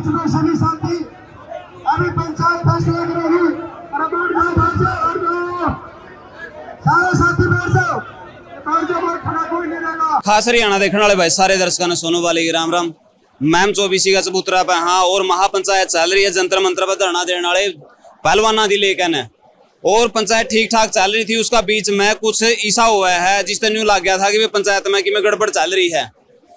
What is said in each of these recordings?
बीच में सभी साथी अभी पंचायत फैसला करेगी। सारे साथी बैठ जाओ, खड़ा कोई नहीं रहेगा। खास हरियाणा देखने वाले भाई सारे दर्शकों ने सोनू वाले की राम राम। मैम 24 का चबूतरा पे हाँ और महापंचायत चल रही है, जंतर मंत्र पर धरना देने वाले पहलवाना दी लेकिन है और पंचायत ठीक ठाक चल रही थी। उसका बीच में कुछ ऐसा हुआ है जिससे न्यू लग गया था कि पंचायत में कि में गड़बड़ चल रही है।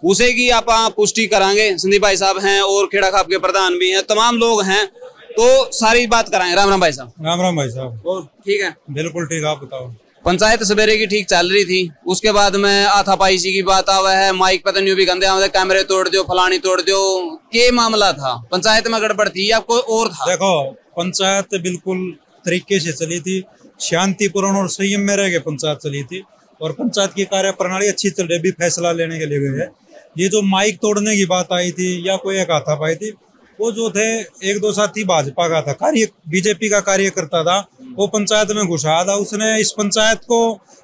उसे की आप पुष्टि करांगे। संदीप भाई साहब हैं और खेड़ा खाप के प्रधान भी हैं, तमाम लोग हैं, तो सारी बात कराएंगे। राम राम भाई साहब। राम राम भाई साहब। और ठीक है? बिल्कुल ठीक, आप बताओ। पंचायत सवेरे की ठीक चल रही थी, उसके बाद में आथापाई सी की बात आवा है, माइक पता नहीं भी गंदे कैमरे तोड़ दो, फलानी तोड़ दो। क्या मामला था? पंचायत में गड़बड़ थी या कोई और था? देखो, पंचायत बिल्कुल तरीके से चली थी, शांतिपूर्ण और संयम में रह के पंचायत चली थी और पंचायत की कार्य प्रणाली अच्छी चल रही, भी फैसला लेने के लिए गए है। ये जो माइक तोड़ने की बात आई थी या कोई एक हाथापाई थी, वो जो थे एक दो साथी भाजपा का था, बीजेपी का कार्यकर्ता था, वो पंचायत में घुसा था। उसने इस पंचायत को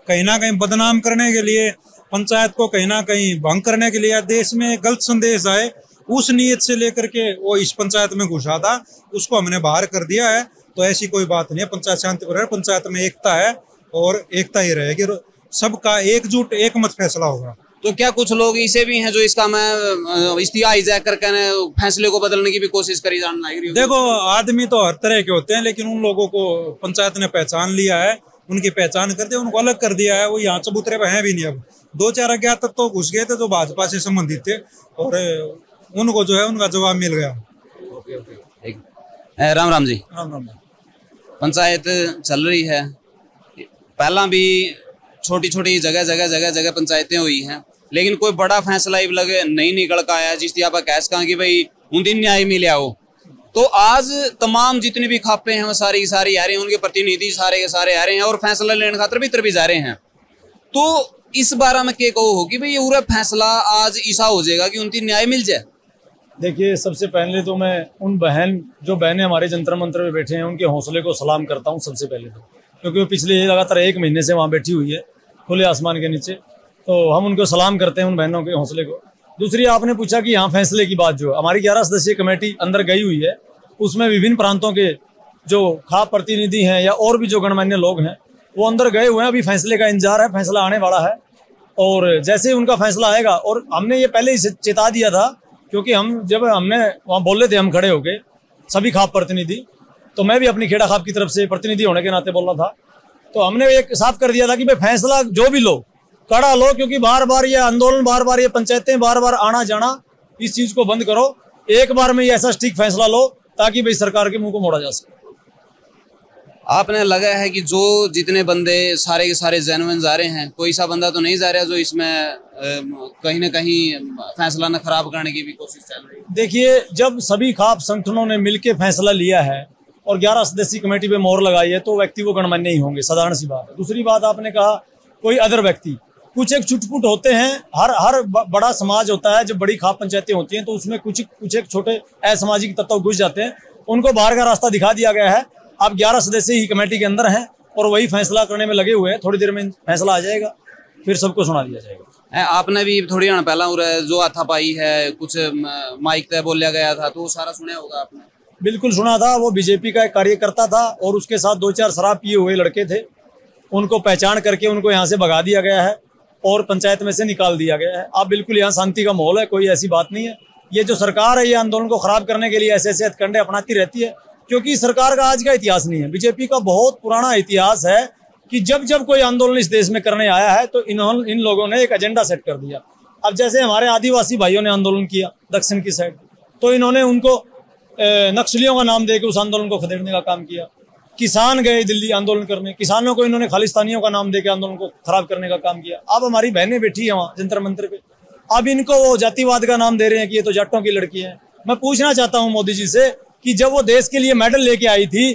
कहीं ना कहीं बदनाम करने के लिए, पंचायत को कहीं ना कहीं भंग करने के लिए, देश में गलत संदेश आए उस नीयत से लेकर के वो इस पंचायत में घुसा था। उसको हमने बाहर कर दिया है। तो ऐसी कोई बात नहीं है, पंचायत शांतिपूर्ण है, पंचायत में एकता है और एकता ही रहेगी, सबका एकजुट एक मत फैसला होगा। तो क्या कुछ लोग ऐसे भी हैं जो इसका मैं इस्तीफा हाईजैक करके फैसले को बदलने की भी कोशिश करी जाना है? देखो, आदमी तो हर तरह के होते हैं, लेकिन उन लोगों को पंचायत ने पहचान लिया है, उनकी पहचान कर दी, उनको अलग कर दिया है। वो यहाँ चबूतरे पे हैं भी नहीं। अब 2-4 अज्ञात तक तो घुस गए थे जो भाजपा से संबंधित थे और उनको जो है उनका जवाब मिल गया। राम राम जी। राम राम। पंचायत चल रही है, पहला भी छोटी छोटी जगह पंचायतें हुई हैं, लेकिन कोई बड़ा फैसला लगे नहीं निकल का आया जिसकी आप कैस कहा कि भाई उन दिन न्याय मिले हो। तो आज तमाम जितनी भी खापे हैं वो सारी की सारी आ रहे हैं, उनके प्रतिनिधि सारे के सारे आ रहे हैं और फैसला लेने खातर भी जा रहे हैं। तो इस बारे में क्या कहो हो कि भाई ये पूरा फैसला आज ऐसा हो जाएगा कि उनकी न्याय मिल जाए? देखिए, सबसे पहले तो मैं उन जो बहनें हमारे जंतर मंत्र में बैठे हैं उनके हौसले को सलाम करता हूं सबसे पहले तो, क्योंकि वो पिछले लगातार 1 महीने से वहाँ बैठी हुई है खुले आसमान के नीचे। तो हम उनको सलाम करते हैं, उन बहनों के हौसले को। दूसरी, आपने पूछा कि यहाँ फैसले की बात, जो हमारी 11 सदस्यीय कमेटी अंदर गई हुई है, उसमें विभिन्न प्रांतों के जो खाप प्रतिनिधि हैं या और भी जो गणमान्य लोग हैं वो अंदर गए हुए हैं। अभी फैसले का इंतजार है, फैसला आने वाला है और जैसे ही उनका फैसला आएगा, और हमने ये पहले ही चेता दिया था, क्योंकि हमने वहाँ बोल रहे थे, हम खड़े होके सभी खाप प्रतिनिधि, तो मैं भी अपनी खेड़ा खाप की तरफ से प्रतिनिधि होने के नाते बोल रहा था, तो हमने एक साफ कर दिया था कि भाई फैसला जो भी लो कड़ा लो, क्योंकि बार बार ये आंदोलन, बार बार ये पंचायतें, बार बार आना जाना, इस चीज को बंद करो। एक बार में ये ऐसा स्टिक फैसला लो ताकि भाई सरकार के मुंह को मोड़ा जा सके। आपने लगा है कि जो जितने बंदे सारे के सारे जेन्युइन जा रहे हैं, कोई सा बंदा तो नहीं जा रहा जो इसमें कहीं ना कहीं फैसला न खराब करने की भी कोशिश चल रही है? देखिए, जब सभी खाप संगठनों ने मिलकर फैसला लिया है और 11 सदस्यीय कमेटी पे मोहर लगाई है, तो व्यक्ति वो गणमान्य ही होंगे, साधारण सी बात है। दूसरी बात, आपने कहा कोई अदर व्यक्ति, कुछ एक छुटपुट होते हैं। हर बड़ा समाज होता है, जब बड़ी खाप पंचायतें होती हैं तो उसमें कुछ एक छोटे असामाजिक तत्व घुस जाते हैं, उनको बाहर का रास्ता दिखा दिया गया है। आप 11 सदस्य ही कमेटी के अंदर हैं और वही फैसला करने में लगे हुए हैं। थोड़ी देर में फैसला आ जाएगा, फिर सबको सुना दिया जाएगा। आपने भी थोड़ी देर पहला जो हाथापाई है, कुछ माइक तय बोला गया था, तो वो सारा सुना होगा आपने? बिल्कुल सुना था। वो बीजेपी का एक कार्यकर्ता था और उसके साथ 2-4 शराब पिए हुए लड़के थे, उनको पहचान करके उनको यहाँ से भगा दिया गया है और पंचायत में से निकाल दिया गया है। अब बिल्कुल यहाँ शांति का माहौल है, कोई ऐसी बात नहीं है। ये जो सरकार है, ये आंदोलन को खराब करने के लिए ऐसे हथकंडे अपनाती रहती है, क्योंकि सरकार का आज का इतिहास नहीं है। बीजेपी का बहुत पुराना इतिहास है कि जब जब कोई आंदोलन इस देश में करने आया है तो इन लोगों ने एक एजेंडा सेट कर दिया। अब जैसे हमारे आदिवासी भाइयों ने आंदोलन किया दक्षिण की साइड, तो इन्होंने उनको नक्सलियों का नाम देकर उस आंदोलन को खदेड़ने का काम किया। किसान गए दिल्ली आंदोलन करने, किसानों को इन्होंने खालिस्तानियों का नाम देकर आंदोलन को खराब करने का काम किया। अब हमारी बहनें बैठी है वहाँ जंतर मंत्र पे, अब इनको वो जातिवाद का नाम दे रहे हैं कि ये तो जाटों की लड़की है। मैं पूछना चाहता हूँ मोदी जी से कि जब वो देश के लिए मेडल लेके आई थी,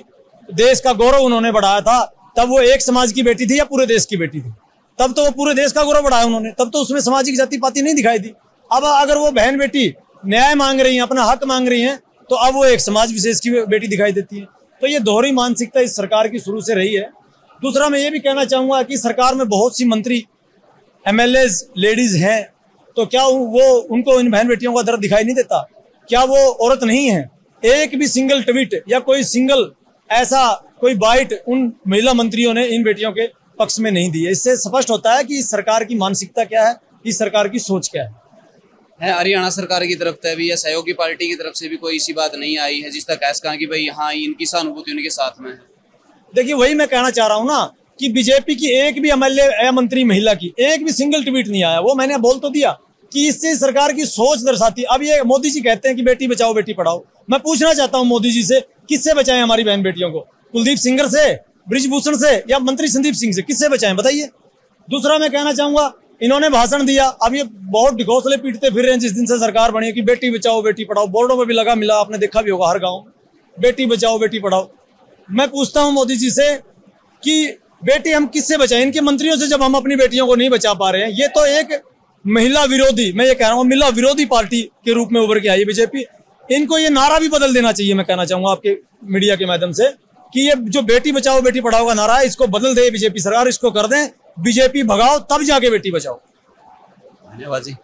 देश का गौरव उन्होंने बढ़ाया था, तब वो एक समाज की बेटी थी या पूरे देश की बेटी थी? तब तो वो पूरे देश का गौरव बढ़ाया उन्होंने, तब तो उसमें सामाजिक जाति पाति नहीं दिखाई दी। अब अगर वो बहन बेटी न्याय मांग रही है, अपना हक मांग रही है, तो अब वो एक समाज विशेष की बेटी दिखाई देती है। तो ये दोहरी मानसिकता इस सरकार की शुरू से रही है। दूसरा, मैं ये भी कहना चाहूंगा कि सरकार में बहुत सी मंत्री MLAs लेडीज हैं, तो क्या वो उनको इन बहन बेटियों का दर्द दिखाई नहीं देता? क्या वो औरत नहीं है? एक भी सिंगल ट्वीट या कोई सिंगल ऐसा कोई बाइट उन महिला मंत्रियों ने इन बेटियों के पक्ष में नहीं दी है। इससे स्पष्ट होता है कि इस सरकार की मानसिकता क्या है, इस सरकार की सोच क्या है। हरियाणा सरकार की तरफ से भी या सहयोगी पार्टी की तरफ से भी कोई ऐसी बात नहीं आई है जिस तक कैस कहा कि भाई हाँ इनकी सहानुभूति उनके साथ में है? देखिए, वही मैं कहना चाह रहा हूं ना कि बीजेपी की एक भी एमएलए या मंत्री महिला की एक भी सिंगल ट्वीट नहीं आया। वो मैंने बोल तो दिया कि इससे सरकार की सोच दर्शाती। अब ये मोदी जी कहते हैं कि बेटी बचाओ बेटी पढ़ाओ। मैं पूछना चाहता हूं मोदी जी से, किससे बचाएं हमारी बहन बेटियों को? कुलदीप सिंगर से, ब्रिजभूषण से, या मंत्री संदीप सिंह से? किससे बचाएं बताइए। दूसरा मैं कहना चाहूंगा, इन्होंने भाषण दिया, अब ये बहुत ढिघोसले पीटते फिर रहे हैं जिस दिन से सरकार बनी कि बेटी बचाओ बेटी पढ़ाओ। बोर्डों में भी लगा मिला, आपने देखा भी होगा हर गाँव में, बेटी बचाओ बेटी पढ़ाओ। मैं पूछता हूं मोदी जी से कि बेटी हम किससे बचाएं? इनके मंत्रियों से जब हम अपनी बेटियों को नहीं बचा पा रहे हैं। ये तो एक महिला विरोधी, मैं ये कह रहा हूँ महिला विरोधी पार्टी के रूप में उभर के आई है बीजेपी। इनको ये नारा भी बदल देना चाहिए। मैं कहना चाहूंगा आपके मीडिया के माध्यम से कि ये जो बेटी बचाओ बेटी पढ़ाओ का नारा है, इसको बदल दे बीजेपी सरकार, इसको कर दें बीजेपी भगाओ तब जाके बेटी बचाओ। धन्यवाद जी।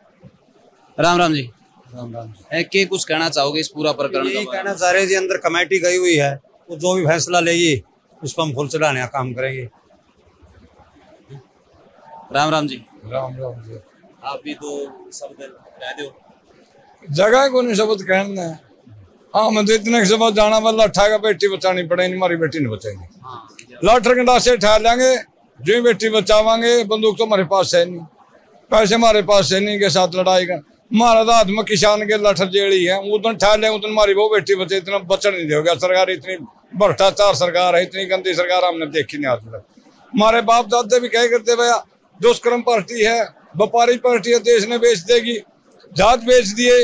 राम राम जी। राम राम। के कुछ कहना चाहोगे इस पूरा प्रकरण यही का? कहना चाह रहे जी, अंदर कमेटी गई हुई है, वो जो भी फैसला लेगी उस पर हम फूल चढ़ाने का काम करेंगे। राम राम जी। राम राम जी। आप भी तो शब्द कह दो। जगह को नहीं शब्द कहना है। हाँ, मैं तो इतने शब्द जाना वाला लट्ठा का बेटी बचानी पड़ेगी, हमारी बेटी नहीं बचाएंगे। लाठर गंडा से ठहर लेंगे, जो ही बेटी बचावांगे। बंदूक तो हमारे पास है नहीं, पैसे हमारे पास है नहीं के साथ लड़ाई का। हमारा तो हाथ में किसान के लठर जेड़ी है, उतन ठहर लेंगे उतन हमारी वो बेटी बचे। इतना बचन नहीं देगा सरकार। इतनी भ्रष्टाचार सरकार है, इतनी गंदी सरकार हमने देखी नहीं आज तक। हमारे बाप दादा भी कह करते भैया दुष्कर्म पार्टी है, व्यापारी पार्टी है, देश ने बेच देगी। जात बेच दिए,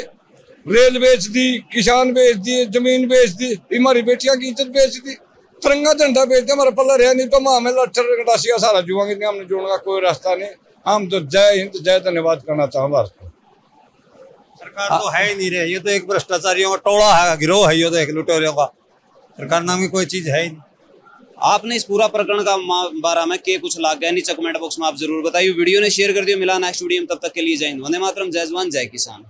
रेल बेच दी, किसान बेच दिए, जमीन बेच दी, हमारी बेटियां की इज्जत बेच दी, तिरंगा झंडा बेच दिया। हमारा पल्ला रहा नहीं तो हमें लट्ठर गंडासिया सारा जुआंगे, हमने जोड़ने का कोई रास्ता नहीं। हम तो जय हिंद जय धन्यवाद करना चाहूँ भारत को। सरकार तो है ही नहीं रही, ये तो एक भ्रष्टाचारियों का टोला है, गिरोह है, ये तो एक लुटेरों का। सरकार नाम की कोई चीज है ही नहीं। आपने इस पूरा प्रकरण का बारे में के कुछ लाग गया नीचे कमेंट बॉक्स में आप जरूर बताइए। वीडियो ने शेयर कर दिया। मिला नेक्स्ट वीडियो में, तब तक के लिए जय हिंद, वंदे मातरम, जय जवान जय किसान।